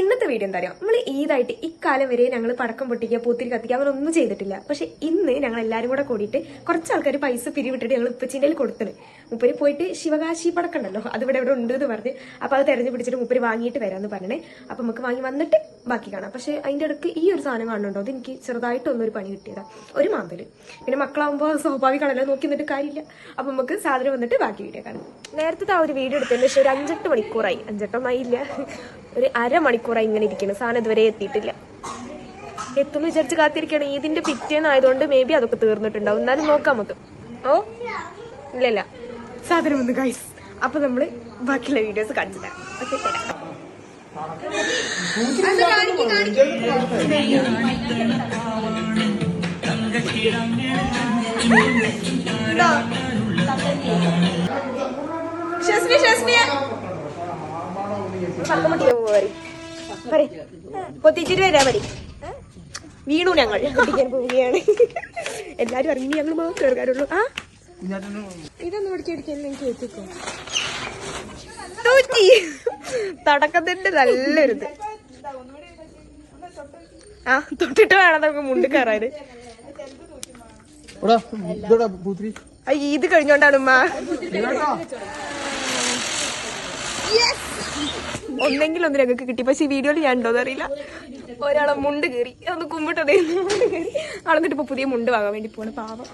ഇന്നത്തെ വീഡിയോ എന്താ പറയുക, നമ്മൾ ഈദായിട്ട് ഇക്കാലം വരെ ഞങ്ങൾ പടക്കം പൊട്ടിക്കുക, പൂത്തിരി കത്തിക്കുക, അവരൊന്നും ചെയ്തിട്ടില്ല. പക്ഷെ ഇന്ന് ഞങ്ങൾ എല്ലാവരും കൂടെ കൂടിയിട്ട് കുറച്ച് ആൾക്കാർ പൈസ പിരിവിട്ടിട്ട് ഞങ്ങൾ ഉപ്പച്ചിൻ്റെ കൊടുത്തിന്. മുപ്പര് പോയിട്ട് ശിവകാശി പടക്കം ഉണ്ടല്ലോ, അത് ഇവിടെ ഉണ്ട് എന്ന് പറഞ്ഞ്, അപ്പോൾ അത് തെരഞ്ഞു പിടിച്ചിട്ട് മുപ്പര് വാങ്ങിയിട്ട് വരാമെന്ന് പറഞ്ഞേ. അപ്പം നമുക്ക് വാങ്ങി വന്നിട്ട് ബാക്കി കാണാം. പക്ഷെ അതിൻ്റെ ഇടയ്ക്ക് ഈ ഒരു സാധനം കാണുന്നുണ്ടോ, അത് എനിക്ക് ചെറുതായിട്ടൊന്നൊരു പണി കിട്ടിയതാണ്, ഒരു മാന്തല്. പിന്നെ മക്കളാകുമ്പോൾ സ്വാഭാവികമാണല്ലോ, നോക്കി നിന്നിട്ട് കാര്യമില്ല. അപ്പം നമുക്ക് സാധനം വന്നിട്ട് ബാക്കി വീഡിയോ കാണാം. നേരത്തെ ആ ഒരു വീഡിയോ എടുത്തതിന് പക്ഷേ ഒരു 5-8 മണിക്കൂറായി, 5-8 ആയില്ല, ഒരു അരമണിക്കൂറായി ഇങ്ങനെ ഇരിക്കുന്നു. സാധനം ഇതുവരെ എത്തിയിട്ടില്ല. എത്തുമെന്ന് വിചാരിച്ച് കാത്തിരിക്കുകയാണ്. ഇതിന്റെ പിറ്റേന്നായതുകൊണ്ട് മേ ബി അതൊക്കെ തീർന്നിട്ടുണ്ടാവും. എന്നാലും നോക്കാം നമുക്ക്. ഓ ഇല്ലല്ല, സാധനം വന്നു ഗൈസ്. അപ്പൊ നമ്മള് ബാക്കിയുള്ള വീഡിയോസ് കാണിച്ചു തരാം. ഓക്കെ, പൊത്തിച്ചിട്ട് വരാ മതി. വീണു ഞങ്ങൾ പൊട്ടിക്കാൻ പോവുകയാണ്. എല്ലാരും ഇറങ്ങി, ഞങ്ങൾ മാത്രമേ ഇറങ്ങാറുള്ളൂ. ആ ഇതൊന്നും പിടിച്ചടിക്കാൻ എനിക്ക് എത്തിക്കോ. തുടക്കത്തിന്റെ നല്ലൊരിത്. ആ തൊട്ടിട്ട് വേണം നമുക്ക് മുണ്ട് കയറാന്. ഇത് കഴിഞ്ഞോണ്ടാണ് ഉമ്മ. ഒന്നെങ്കിലും ഒന്ന് ഞങ്ങൾക്ക് കിട്ടി. പക്ഷെ ഈ വീഡിയോയിൽ ഞാൻ ഉണ്ടോന്ന് അറിയില്ല. ഒരാളെ മുണ്ട് കയറി, ഒന്ന് കുമ്പിട്ടതേ മുണ്ട് കയറി. ആളെന്നിട്ട് ഇപ്പൊ പുതിയ മുണ്ട് വാങ്ങാൻ വേണ്ടി പോണ്. പാവം.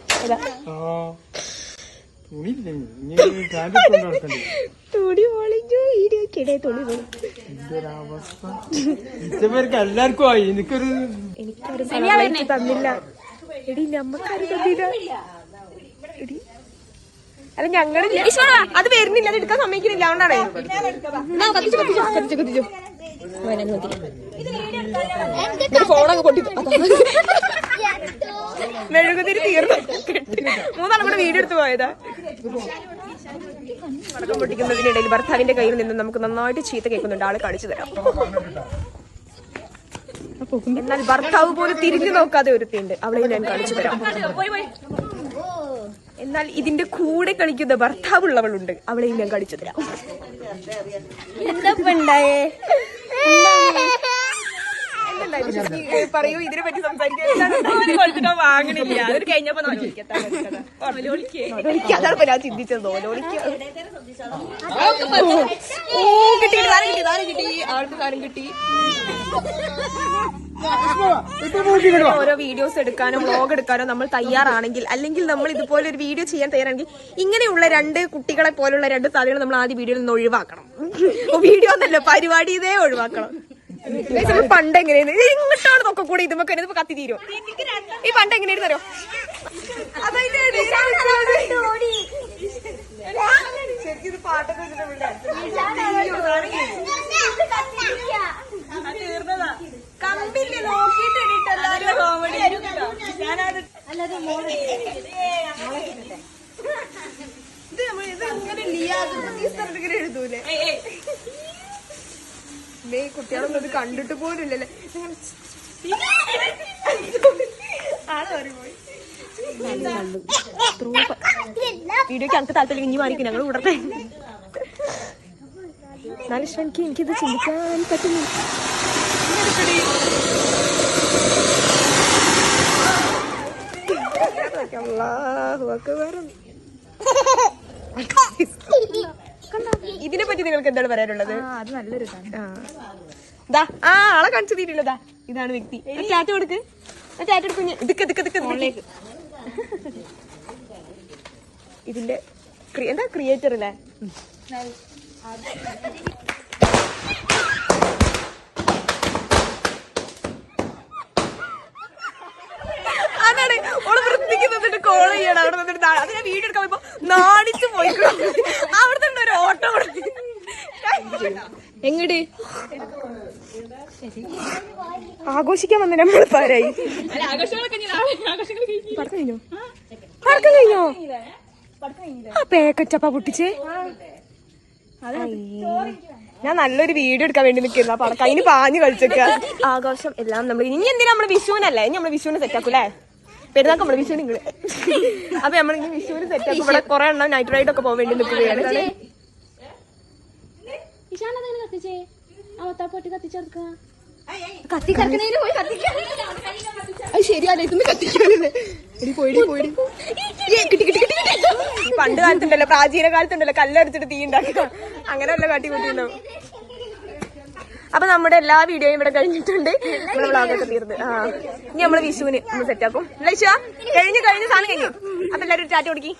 തുണി പൊളിഞ്ഞു, വീഡിയോക്കിടെ തുണി പൊളി. എനിക്കാരും തന്നില്ല എടി, നമ്മക്കാരും തന്നില്ല എടി. അല്ല ഞങ്ങളില്ല, അത് വരുന്നില്ല, അത് എടുക്കാൻ സമ്മതിക്കുന്നില്ല. അതുകൊണ്ടാണേ കത്തിച്ചു ഫോണൊക്കെ പൊട്ടി. മെഴുകുതിരി തീർന്നു. 3 കൂടെ വീഡിയോ എടുത്ത് പോയതാ. പടക്കം പൊട്ടിക്കുന്നതിനിടയിൽ ഭർത്താവിന്റെ കയ്യിൽ നിന്ന് നമുക്ക് നന്നായിട്ട് ചീത്ത കേൾക്കുന്നുണ്ട്. ആള് കാണിച്ചു തരാം. എന്നാൽ ഭർത്താവ് പോലും തിരിഞ്ഞു നോക്കാതെ ഒരുത്തിയുണ്ട്, അവളെ ഞാൻ കാണിച്ചു തരാം. എന്നാൽ ഇതിന്റെ കൂടെ കളിക്കുന്ന ഭർത്താവുള്ളവളുണ്ട്, അവളെയും ഞാൻ കാണിച്ചു തരാം. എന്താ ഉണ്ടായേ? പറയൂ, ഇതിനെ പറ്റി സംസാരിക്കാൻ വാങ്ങണില്ല. അത് കഴിഞ്ഞപ്പോ അതാണ് ഞാൻ ചിന്തിച്ചത്. കിട്ടി, ആൾക്ക് സാധനം കിട്ടി. ഓരോ വീഡിയോസ് എടുക്കാനോ വ്ളോഗ് എടുക്കാനോ നമ്മൾ തയ്യാറാണെങ്കിൽ, അല്ലെങ്കിൽ നമ്മൾ ഇതുപോലെ ഒരു വീഡിയോ ചെയ്യാൻ തയ്യാറാണെങ്കിൽ, ഇങ്ങനെയുള്ള 2 കുട്ടികളെ പോലുള്ള 2 സാധനങ്ങൾ നമ്മൾ ആദ്യം വീഡിയോയിൽ നിന്ന് ഒഴിവാക്കണം. വീഡിയോ എന്നല്ല, പരിപാടി ഇതേ ഒഴിവാക്കണം. പണ്ട് എങ്ങനെയാണ് ഇങ്ങോട്ടാണ് നോക്ക കൂടെ ഇതുമൊക്കെ ഇതിപ്പോ കത്തി തീരും. ഈ പണ്ട് എങ്ങനെയായിരുന്നു അറിയോ? ശരിക്കും പാട്ടൊക്കെ കമ്പില്ലേ നോക്കിട്ട് എല്ലാരും കോമഡി. ഇത് ഇങ്ങനെ ലിയാങ്ങനെ എഴുതൂലേ? കുട്ടികളൊന്നും അത് കണ്ടിട്ട് പോലും ഇല്ലല്ലേ. വീഡിയോക്ക് ഞങ്ങൾക്ക് താല്പര്യം ഇനി മാറിക്കും, ഞങ്ങൾ വിടട്ടെ. എന്നാലും എനിക്കിത് ചിന്തിക്കാൻ പറ്റുന്നു. ഇതിനെ പറ്റി നിങ്ങൾക്ക് എന്താണ് പറയാനുള്ളത്? അത് നല്ലൊരു ആളെ കാണിച്ചു തീരുള്ളതാ. ഇതാണ് വ്യക്തി. ടാറ്റ കൊടുക്ക്, ടാറ്റ എടുക്കും. ഇതിന്റെ എന്താ ക്രിയേറ്റർ അല്ലേ? അതാണ് ഓള് വൃത്തിക്ക് കോൾ ചെയ്യണം. അവിടെ നിന്നിട്ട് അത് ഞാൻ വീഡിയോ എടുക്കാൻ പോയപ്പോ നാണിച്ചു പോയിക്കോ. അവിടെ തന്നെ ഒരു ഓട്ടോ എങ്ങട് ആഘോഷിക്കാൻ വന്ന നമ്മൾ പാരായി. പടക്കം കഴിഞ്ഞോ? ആ പേക്കച്ചപ്പ പൊട്ടിച്ചേ. ഞാൻ നല്ലൊരു വീഡിയോ എടുക്കാൻ വേണ്ടി നിൽക്കുന്ന പടക്കം അതിന് പാഞ്ഞു കളിച്ചേക്ക. ആഘോഷം എല്ലാം നമ്മൾ ഇനി എന്തിനാ നമ്മള് വിഷുവിനല്ലേ, ഇനി നമ്മള് വിഷുവിന് സെറ്റാക്കൂലേ? പെരുന്നാൾക്ക് നമ്മള് വിഷുവിന് നിങ്ങള്. അപ്പൊ നമ്മളിങ്ങനെ വിഷുവിന് സെറ്റാക്കും. ഇവിടെ കുറെ എണ്ണം നൈറ്റ് റൈഡ് ഒക്കെ പോകാൻ വേണ്ടി നിൽക്കുകയാണ്. അവത്താപ്പൊട്ടി കത്തിച്ചെടുക്ക കത്തിക്കണേന് പോയി കത്തിക്കാൻ അത് ശരിയല്ല ഇതൊന്നും കത്തിക്കാനല്ലേ ഈ പണ്ട് കാലത്തുണ്ടല്ലോ പ്രാചീന കാലത്തുണ്ടല്ലോ കല്ലടിച്ചിട്ട് തീ ഉണ്ടാക്കുക അങ്ങനെ വല്ല കാട്ടി കൂട്ടിണ്ടാവും. അപ്പൊ നമ്മുടെ എല്ലാ വീഡിയോയും ഇവിടെ കഴിഞ്ഞിട്ടുണ്ട്. നമ്മുടെ വ്ളോഗൊക്കെ തീർന്ന് ഇനി നമ്മള് വിഷുവിന് നമ്മൾ സെറ്റാക്കും. ലൈഷ കഴിഞ്ഞ സാധനം കഴിഞ്ഞു. അപ്പൊ എല്ലാരും ടാറ്റ കൊടുക്കി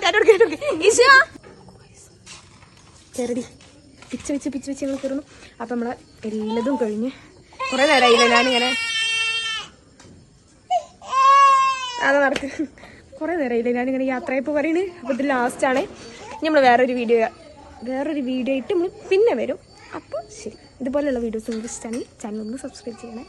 ടാറ്റ കൊടുക്കി ഈശ കയറി പിച്ച് വെച്ച് ഞങ്ങൾ കയറുന്നു. അപ്പൊ നമ്മളെ എല്ലാതും കഴിഞ്ഞ് കുറെ നേരമായില്ല ഞാനിങ്ങനെ അതാ നടക്ക് കുറെ നേരമായില്ല ഞാനിങ്ങനെ യാത്രയപ്പോൾ പറയുന്നത്. അപ്പൊ ഇത് ലാസ്റ്റാണ്. നമ്മൾ വേറൊരു വീഡിയോ ആയിട്ട് നമ്മൾ പിന്നെ വരും. അപ്പോൾ ശരി, ഇതുപോലെയുള്ള വീഡിയോസ് നിങ്ങൾക്ക് ഇഷ്ടമാണെങ്കിൽ ചാനൽ ഒന്ന് സബ്സ്ക്രൈബ് ചെയ്യണേ.